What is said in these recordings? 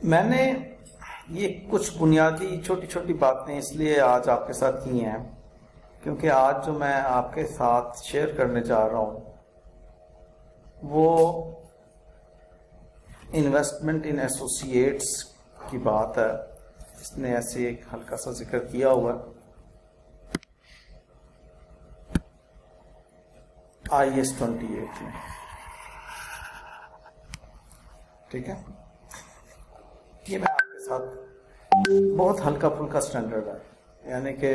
मैंने ये कुछ बुनियादी छोटी छोटी बातें इसलिए आज आपके साथ की हैं क्योंकि आज जो मैं आपके साथ शेयर करने जा रहा हूँ वो इन्वेस्टमेंट इन एसोसिएट्स की बात है। इसने ऐसे एक हल्का सा जिक्र किया हुआ है IAS 28 में, ठीक है। ये मैं आपके साथ बहुत हल्का फुल्का स्टैंडर्ड है, यानी कि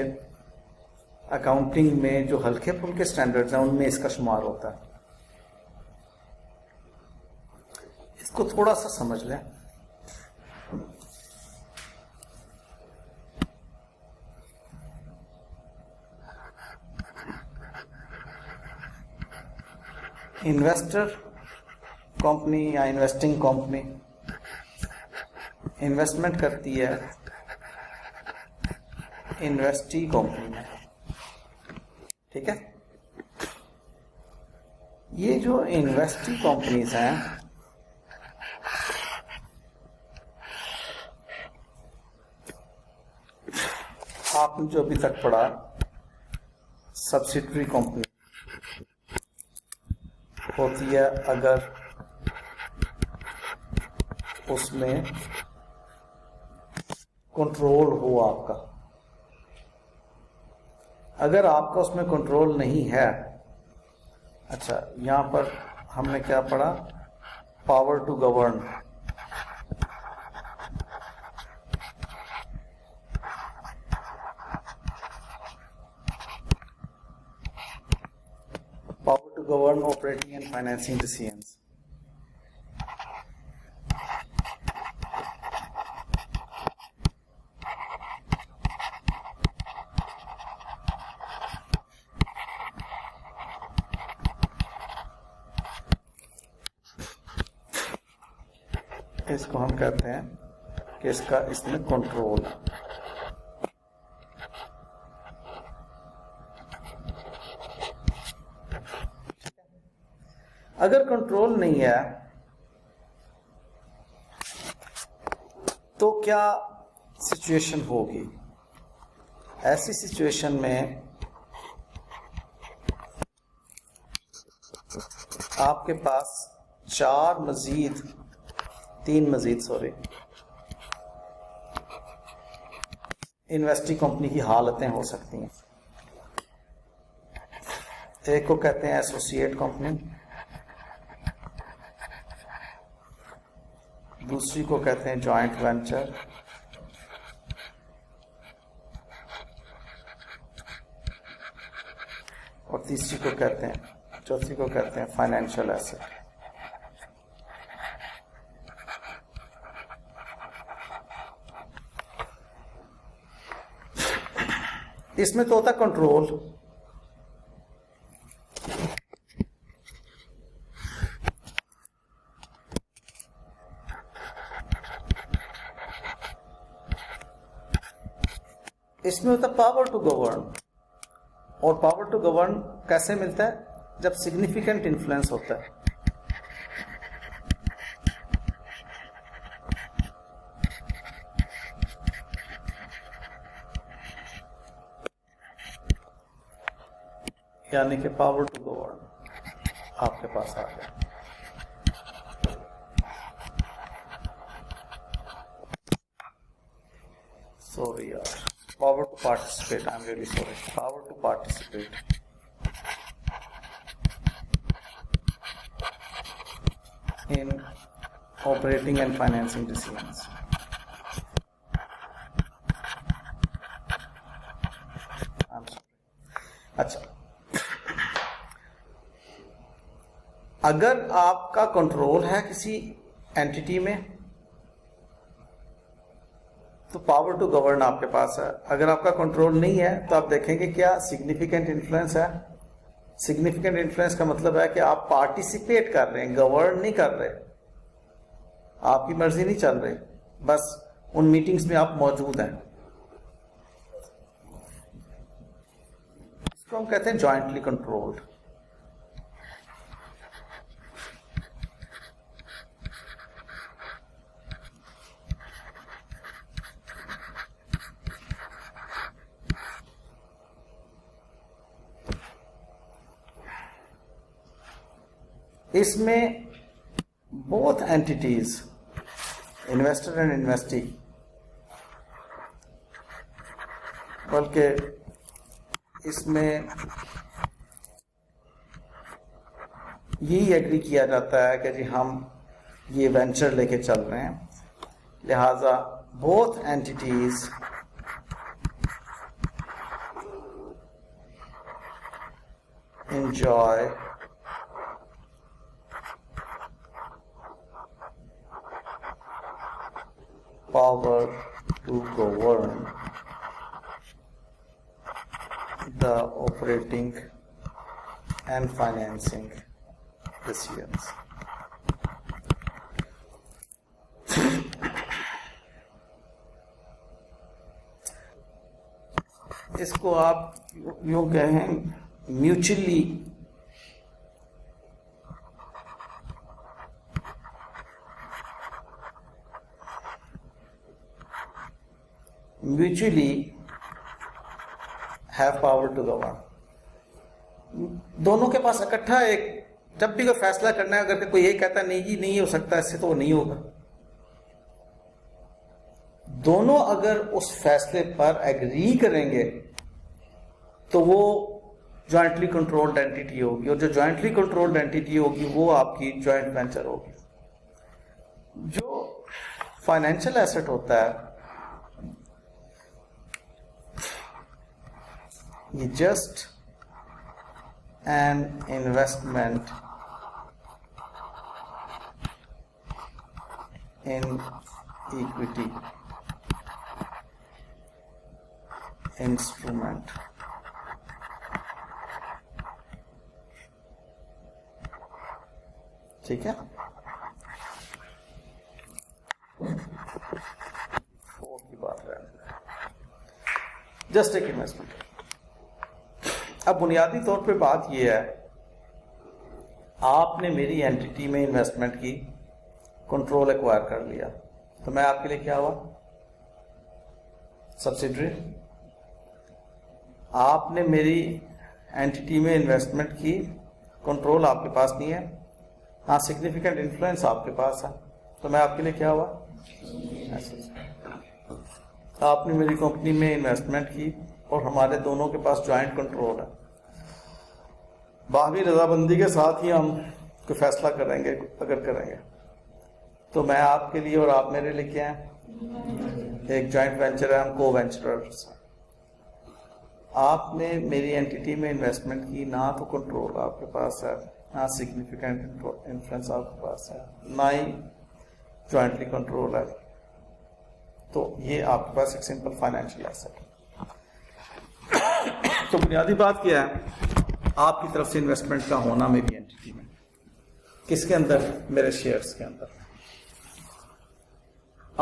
अकाउंटिंग में जो हल्के फुल्के स्टैंडर्ड्स हैं उनमें इसका शुमार होता है। इसको थोड़ा सा समझ लें। इन्वेस्टर कंपनी या इन्वेस्टिंग कंपनी इन्वेस्टमेंट करती है इन्वेस्टी कंपनी में, ठीक है। ये जो इन्वेस्टी कंपनीज हैं आपने जो अभी तक पढ़ा सब्सिडरी कंपनी होती है अगर उसमें कंट्रोल हो आपका। अगर आपका उसमें कंट्रोल नहीं है, अच्छा यहां पर हमने क्या पढ़ा, power to govern. Power to govern operating and financing decisions. इसको हम कहते हैं कि इसका इसमें कंट्रोल है। अगर कंट्रोल नहीं है तो क्या सिचुएशन होगी? ऐसी सिचुएशन में आपके पास तीन मजीद इन्वेस्टिंग कंपनी की हालतें हो सकती हैं। एक को कहते हैं एसोसिएट कंपनी, दूसरी को कहते हैं जॉइंट वेंचर, और चौथी को कहते हैं फाइनेंशियल एसेट। इसमें तो होता कंट्रोल। इसमें होता पावर टू गवर्न, और पावर टू गवर्न कैसे मिलता है? जब सिग्निफिकेंट इन्फ्लुएंस होता है। यानी कि पावर टू गवर्न आपके पास आ गया। सॉरी यार, power to participate, I am really sorry, power to participate. In operating and financing decisions. अच्छा, अगर आपका कंट्रोल है किसी एंटिटी में तो पावर टू गवर्न आपके पास है। अगर आपका कंट्रोल नहीं है तो आप देखेंगे क्या सिग्निफिकेंट इन्फ्लुएंस है। सिग्निफिकेंट इन्फ्लुएंस का मतलब है कि आप पार्टिसिपेट कर रहे हैं, गवर्न नहीं कर रहे, आपकी मर्जी नहीं चल रही, बस उन मीटिंग्स में आप मौजूद हैं। इसको हम कहते हैं जॉइंटली कंट्रोल्ड। इसमें both entities, investor and investee, बल्कि इसमें यही एग्री किया जाता है कि जी हम ये वेंचर लेके चल रहे हैं, लिहाजा both entities enjoy power to govern the operating and financing decisions. इसको आप यूं कहें mutually have power to govern. दोनों के पास इकट्ठा एक, जब भी कोई फैसला करना है, अगर कोई ये कहता नहीं जी नहीं हो सकता इससे, तो वो नहीं होगा। दोनों अगर उस फैसले पर एग्री करेंगे तो वो जॉइंटली कंट्रोल्ड एंटिटी होगी, और जो जॉइंटली कंट्रोल्ड एंटिटी होगी वो आपकी जॉइंट वेंचर होगी। जो फाइनेंशियल एसेट होता है ये just an investment in equity instrument. ठीक है, की बात है जस्ट एक इन्वेस्टमेंट। अब बुनियादी तौर पे बात यह है, आपने मेरी एंटिटी में इन्वेस्टमेंट की, कंट्रोल एक्वायर कर लिया, तो मैं आपके लिए क्या हुआ? सब्सिडरी। आपने मेरी एंटिटी में इन्वेस्टमेंट की, कंट्रोल आपके पास नहीं है, हाँ सिग्निफिकेंट इन्फ्लुएंस आपके पास है, तो मैं आपके लिए क्या हुआ? आपने मेरी कंपनी में इन्वेस्टमेंट की और हमारे दोनों के पास जॉइंट कंट्रोल है, बाहरी रजामंदी के साथ ही हम कोई फैसला करेंगे, अगर करेंगे तो मैं आपके लिए और आप मेरे लिए क्या है? एक जॉइंट वेंचर है, हम को वेंचरर्स। आपने मेरी एंटिटी में इन्वेस्टमेंट की, ना तो कंट्रोल आपके पास है, ना सिग्निफिकेंट इन्फ्लुएंस आपके पास है, ना ही जॉइंटली कंट्रोल है, तो ये आपके पास एक सिंपल फाइनेंशियल एसेट है। तो बुनियादी बात क्या है? आपकी तरफ से इन्वेस्टमेंट का होना मेरी एंटिटी में, किसके अंदर? मेरे शेयर्स के अंदर।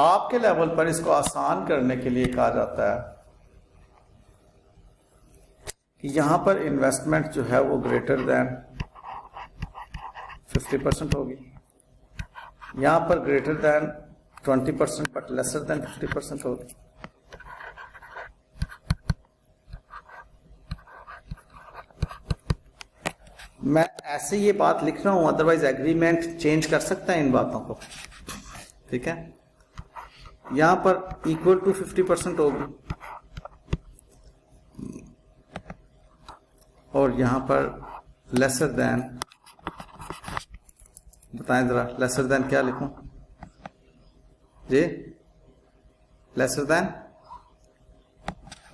आपके लेवल पर इसको आसान करने के लिए कहा जाता है कि यहां पर इन्वेस्टमेंट जो है वो ग्रेटर देन 50% होगी, यहां पर greater than 20% but lesser than 50% होगी। मैं ऐसे ये बात लिख रहा हूं, अदरवाइज एग्रीमेंट चेंज कर सकता है इन बातों को। ठीक है, यहां पर इक्वल टू 50% होगी और यहां पर लेसर देन, बताएं जरा लेसर देन क्या लिखूं जी? लेसर देन,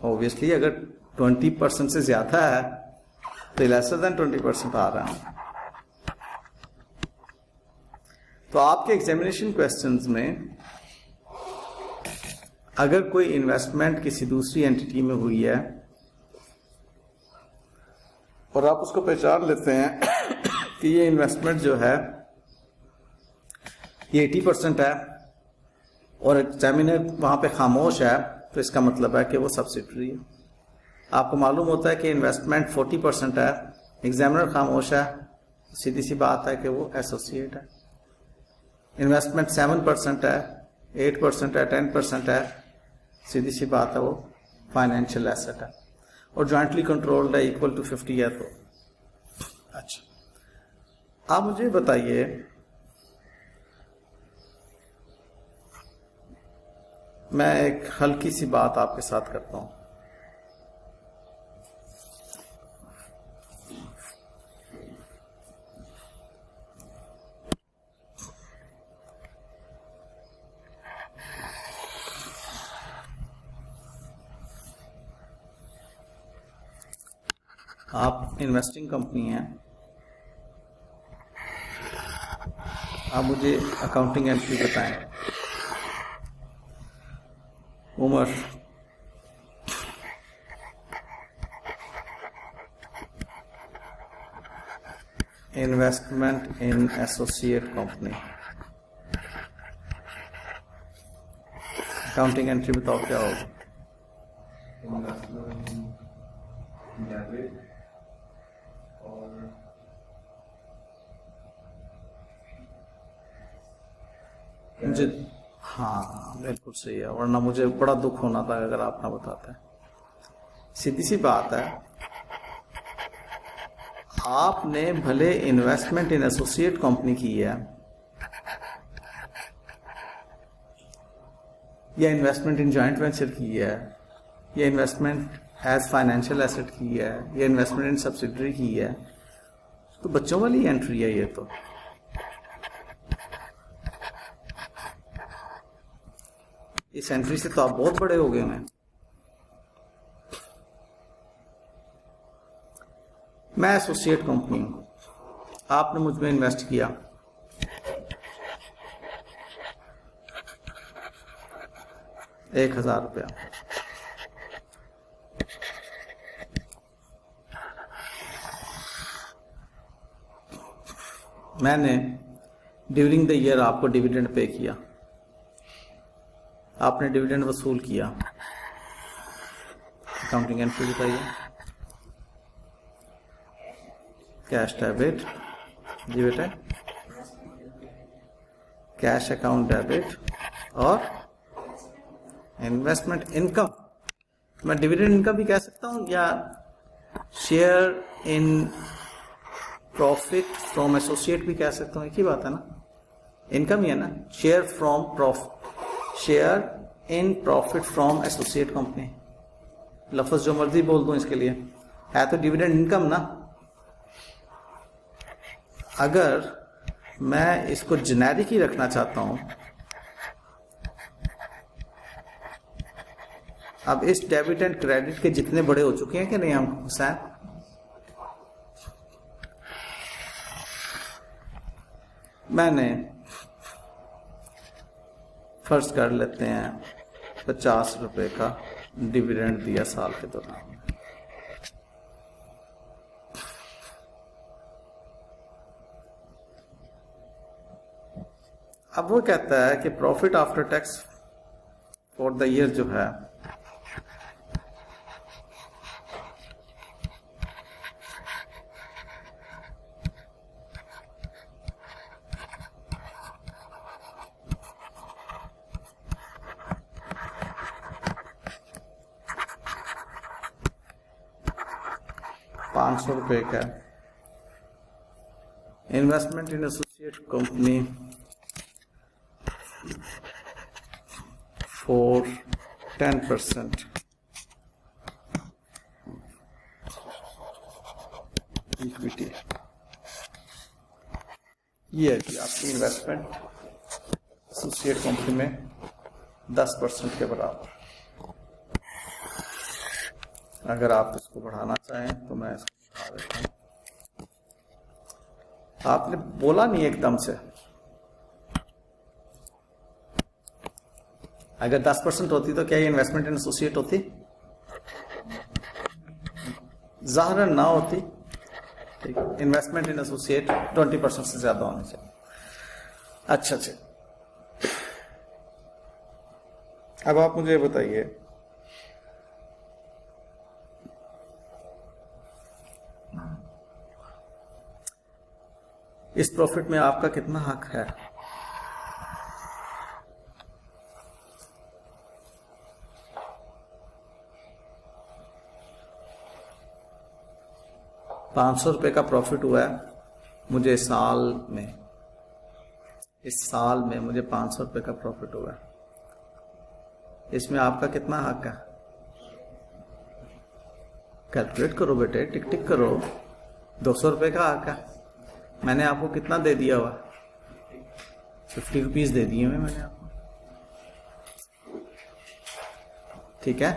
ऑब्वियसली अगर 20% से ज्यादा है तो लेसर देन 20% आ रहा है। तो आपके एग्जामिनेशन क्वेश्चंस में अगर कोई इन्वेस्टमेंट किसी दूसरी एंटिटी में हुई है और आप उसको पहचान लेते हैं कि ये इन्वेस्टमेंट जो है ये 80% है और एग्जामिनर वहां पे खामोश है, तो इसका मतलब है कि वो सब्सिडरी है। आपको मालूम होता है कि इन्वेस्टमेंट 40% है, एग्जामिनर खामोश है, सीधी सी बात है कि वो एसोसिएट है। इन्वेस्टमेंट 7% है, 8% है, 10% है, सीधी सी बात है वो फाइनेंशियल एसेट है। और जॉइंटली कंट्रोल्ड है, इक्वल टू 50 है तो अच्छा। आप मुझे बताइए, मैं एक हल्की सी बात आपके साथ करता हूं। आप इन्वेस्टिंग कंपनी हैं, आप मुझे अकाउंटिंग एंट्री बताएं। Umar, investment in associate company, accounting entry बताओ क्या होगा। डेबिट और मुझे, हाँ बिल्कुल सही है, वरना मुझे बड़ा दुख होना था अगर आप ना बताते। सीधी सी बात है, आपने भले इन्वेस्टमेंट इन एसोसिएट कंपनी की है या इन्वेस्टमेंट इन जॉइंट वेंचर की है या इन्वेस्टमेंट एज फाइनेंशियल एसेट की है या इन्वेस्टमेंट इन सब्सिडरी की है, तो बच्चों वाली एंट्री है ये। तो इस एंट्री से तो आप बहुत बड़े हो गए हैं। मैं एसोसिएट कंपनी हूं, आपने मुझ में इन्वेस्ट किया, ₹1000। मैंने ड्यूरिंग द ईयर आपको डिविडेंड पे किया, आपने डिविडेंड वसूल किया। अकाउंटिंग एंट्री बताइए। कैश डेबिट, जी बेटा, कैश अकाउंट डेबिट और इन्वेस्टमेंट इनकम। मैं डिविडेंड इनकम भी कह सकता हूं या share in profit from associate भी कह सकता हूं, एक ही बात है ना, इनकम ही है ना। Share from profit, share in profit from associate company, लफ्ज जो मर्जी बोल दूं इसके लिए, है तो डिविडेंड इनकम ना। अगर मैं इसको जेनेरिक ही रखना चाहता हूं, अब इस डेबिट एंड क्रेडिट के जितने बड़े हो चुके हैं कि नहीं हम हुसैन, मैंने फर्ज कर लेते हैं ₹50 का डिविडेंड दिया साल के दौरान। अब वो कहता है कि profit after tax for the year जो है ₹500 का। Investment in associate company for 10% equity. ये है कि आपकी इन्वेस्टमेंट एसोसिएट कंपनी में 10% के बराबर। अगर आप इसको बढ़ाना चाहें तो मैं इसको बढ़ा देता हूं। आपने बोला नहीं एकदम से, अगर 10% होती तो क्या ये इन्वेस्टमेंट इन एसोसिएट होती? ज़ाहिरन ना होती। ठीक, इन्वेस्टमेंट इन एसोसिएट 20% से ज्यादा होनी चाहिए। अच्छा, अब आप मुझे बताइए, इस प्रॉफिट में आपका कितना हक है? ₹500 का प्रॉफिट हुआ है, मुझे इस साल में मुझे 500 रुपये का प्रॉफिट हुआ, इसमें आपका कितना हक है? कैलकुलेट करो बेटे, टिक टिक करो। 200 रुपये का हक है। मैंने आपको कितना दे दिया हुआ? 50 रुपीज़ दे दिए मैंने आपको, ठीक है।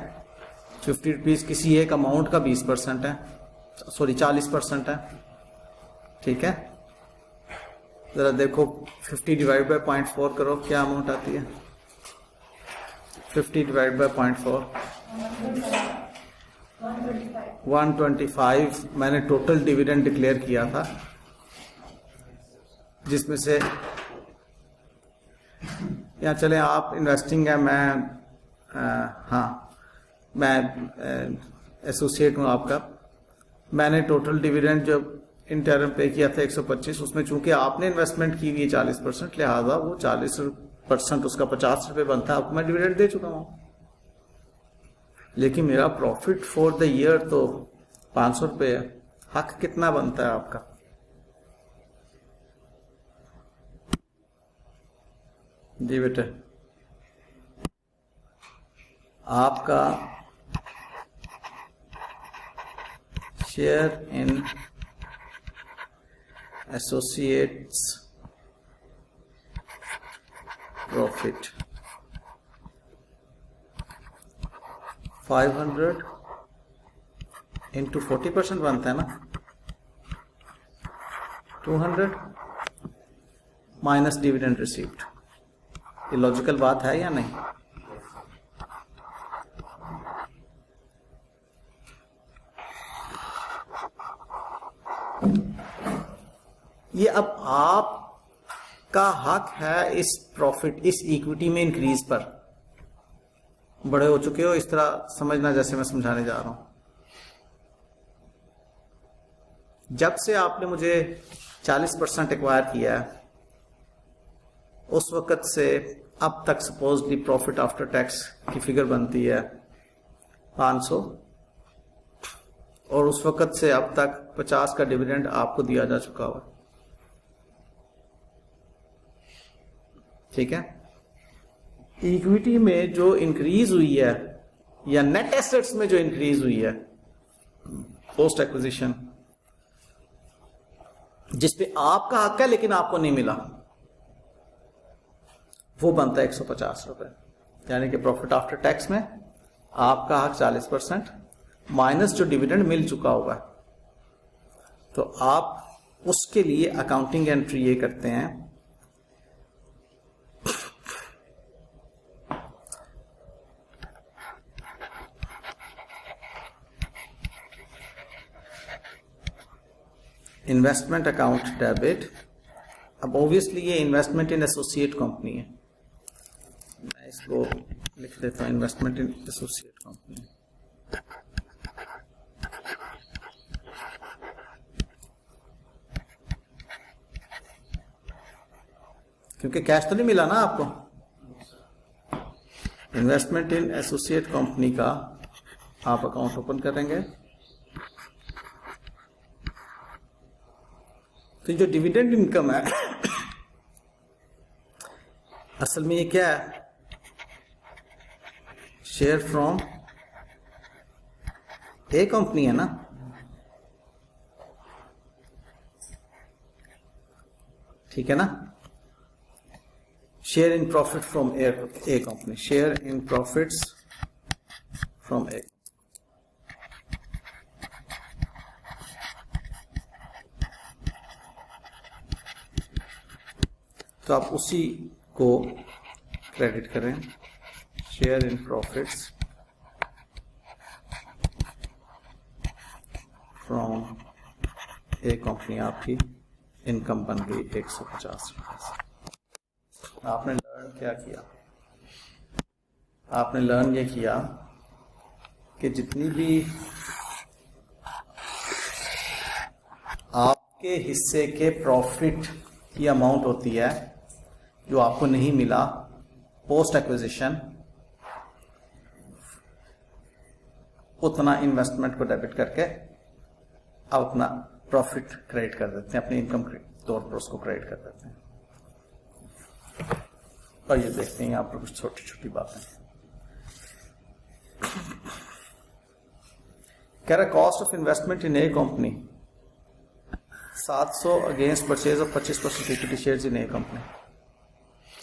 50 रुपीज़ किसी एक अमाउंट का 20% है, सॉरी 40% है, ठीक है। ज़रा देखो 50 डिवाइड बाय 0.4 करो, क्या अमाउंट आती है? 50 डिवाइड बाय 0.4 125 मैंने टोटल डिविडेंड डिक्लेयर किया था, जिसमें से यहाँ चले आप इन्वेस्टिंग है, मैं एसोसिएट हूँ आपका। मैंने टोटल डिविडेंड जो इंटरम पे किया था 125, उसमें चूंकि आपने इन्वेस्टमेंट की हुई है 40%, लिहाजा वो 40% उसका 50 रुपये बनता है, आपको मैं डिविडेंड दे चुका हूँ। लेकिन मेरा प्रॉफिट फॉर द ईयर तो 500 रुपये है। हक कितना बनता है आपका? जी बेटे, आपका share in associates profit 500 into 40% बनता है ना, 200 माइनस डिविडेंड रिसीव्ड। ये लॉजिकल बात है या नहीं? ये अब आपका हक है इस प्रॉफिट, इस इक्विटी में इंक्रीज पर। बड़े हो चुके हो, इस तरह समझना जैसे मैं समझाने जा रहा हूं। जब से आपने मुझे 40% एक्वायर किया है, उस वक्त से अब तक सपोजली प्रॉफिट आफ्टर टैक्स की फिगर बनती है 500, और उस वक्त से अब तक 50 का डिविडेंड आपको दिया जा चुका हुआ, ठीक है। इक्विटी में जो इंक्रीज हुई है या नेट एसेट्स में जो इंक्रीज हुई है पोस्ट एक्विजिशन, जिसपे आपका हक है लेकिन आपको नहीं मिला, वो बनता है 150 रुपए। यानी कि प्रॉफिट आफ्टर टैक्स में आपका हक 40% माइनस जो डिविडेंड मिल चुका होगा। तो आप उसके लिए अकाउंटिंग एंट्री ये करते हैं, इन्वेस्टमेंट अकाउंट डेबिट। अब ऑब्वियसली ये इन्वेस्टमेंट इन एसोसिएट कंपनी है, मैं इसको लिख देता हूं, इन्वेस्टमेंट इन एसोसिएट कंपनी। क्योंकि कैश तो नहीं मिला ना आपको। इन्वेस्टमेंट इन एसोसिएट कंपनी का आप अकाउंट ओपन करेंगे, तो जो डिविडेंड इनकम है असल में ये क्या है? शेयर फ्रॉम ए कंपनी है ना, ठीक है ना। Share in profit from A company, share in profits from a. तो आप उसी को क्रेडिट करें, शेयर इन प्रॉफिट्स फ्रॉम ए कंपनी। आपकी इनकम बन गई 150 रुपये से। आपने लर्न क्या किया? आपने लर्न ये किया कि जितनी भी आपके हिस्से के प्रॉफिट की अमाउंट होती है जो आपको नहीं मिला पोस्ट एक्विजिशन, उतना इन्वेस्टमेंट को डेबिट करके आप अपना प्रॉफिट क्रेडिट कर देते हैं, अपनी इनकम के तौर पर उसको क्रेडिट कर देते हैं। और ये देखते हैं यहाँ पर कुछ छोटी छोटी बातें। कह रहा cost of investment in A company 700 against purchase of 25% equity shares in A company.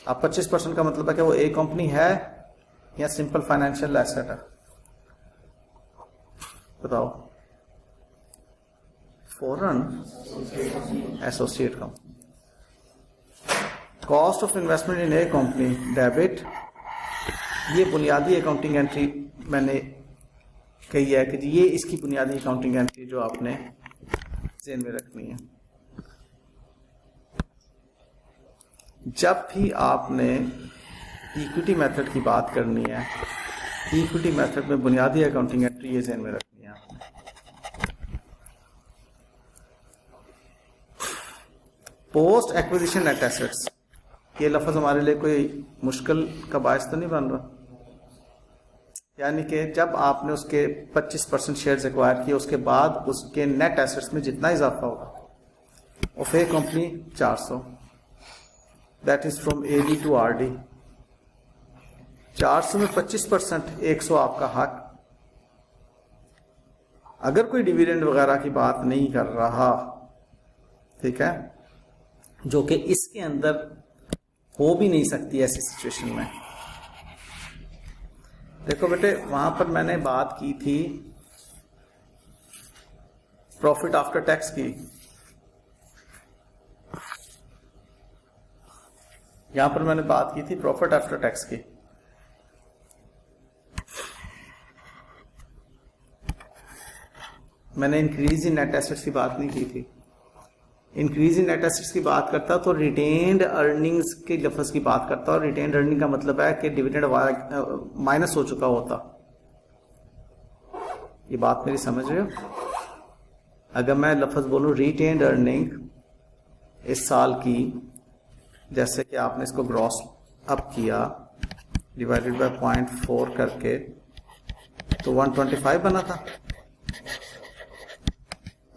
अब 25% का मतलब है कि वो ए कंपनी है या सिंपल फाइनेंशियल एसेट है, बताओ। Foreign associate company. Cost of investment in A company debit, ये बुनियादी अकाउंटिंग एंट्री मैंने कही है कि ये इसकी बुनियादी अकाउंटिंग एंट्री जो आपने ज़हन में रखनी है। जब भी आपने इक्विटी मेथड की बात करनी है, इक्विटी मेथड में बुनियादी अकाउंटिंग एंट्री ये ज़हन में रखनी है आपने। पोस्ट एक्विजिशन नेट एसेट्स, ये लफ्ज़ हमारे लिए कोई मुश्किल का बायस तो नहीं बन रहा। यानी कि जब आपने उसके 25% शेयर्स एक्वायर किए, उसके बाद उसके नेट एसेट्स में जितना इजाफा होगा, of a company 400, that is from AD to RD. 400 में 25% 100 आपका हक। अगर कोई डिविडेंड वगैरह की बात नहीं कर रहा, ठीक है, जो कि इसके अंदर हो भी नहीं सकती ऐसी सिचुएशन में। देखो बेटे, वहां पर मैंने बात की थी प्रॉफिट आफ्टर टैक्स की, यहां पर मैंने बात की थी प्रॉफिट आफ्टर टैक्स की। मैंने इंक्रीज इन नेट एसेट्स की बात नहीं की थी। इंक्रीज इन नेट एसेट्स की बात करता तो रिटेन्ड अर्निंग्स के लफ्ज की बात करता, और रिटेन्ड अर्निंग का मतलब है कि डिविडेंड माइनस हो चुका होता। ये बात मेरी समझ रहे हो? अगर मैं लफ्ज बोलूं रिटेन्ड अर्निंग इस साल की, जैसे कि आपने इसको ग्रॉस अप किया डिवाइडेड बाय 0.4 करके, तो 125 बना था,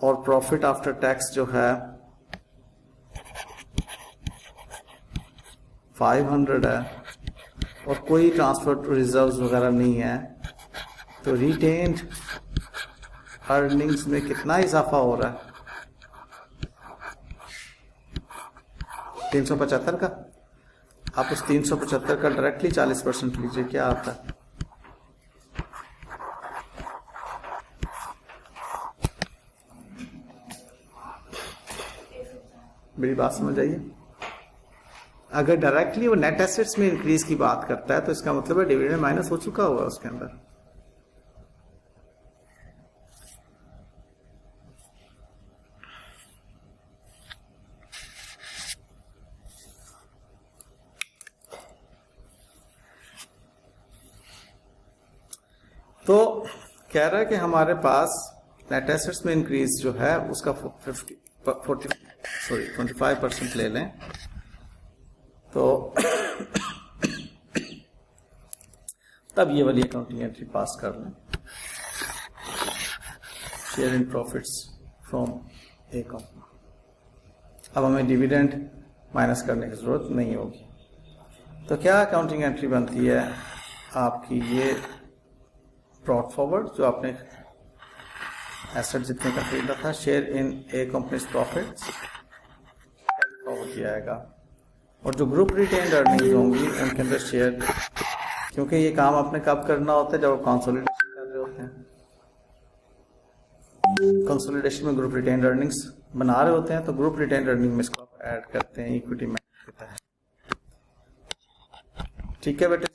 और प्रॉफिट आफ्टर टैक्स जो है 500 है, और कोई ट्रांसफर रिजर्व्स वगैरह नहीं है, तो रिटेन्ड अर्निंग्स में कितना इजाफा हो रहा है? 375 का। आप उस 375 का डायरेक्टली 40% लीजिए, क्या आता है? मेरी बात समझ आइए। अगर डायरेक्टली वो नेट एसेट्स में इंक्रीज की बात करता है, तो इसका मतलब है डिविडेंड माइनस हो चुका हुआ उसके अंदर। तो कह रहा है कि हमारे पास नेट एसेट्स में इंक्रीज जो है उसका 25% ले लें, तो तब ये वाली अकाउंटिंग एंट्री पास कर लें, share in profits from A company. अब हमें डिविडेंड माइनस करने की जरूरत नहीं होगी। तो क्या अकाउंटिंग एंट्री बनती है आपकी? ये ब्रॉट फॉरवर्ड, जो आपने एसेट जितने का खरीदा था, share in A companies profits forward किया जाएगा, और जो ग्रुप रिटेन्ड अर्निंग्स होंगी उनके अंदर शेयर, क्योंकि ये काम आपने कब करना होता है? जब आप कंसोलिडेशन कर रहे होते हैं। कंसोलिडेशन में ग्रुप रिटेन्ड अर्निंग्स बना रहे होते हैं, तो ग्रुप रिटेन्ड अर्निंग में इसको आप ऐड करते हैं इक्विटी में। ठीक है बेटे।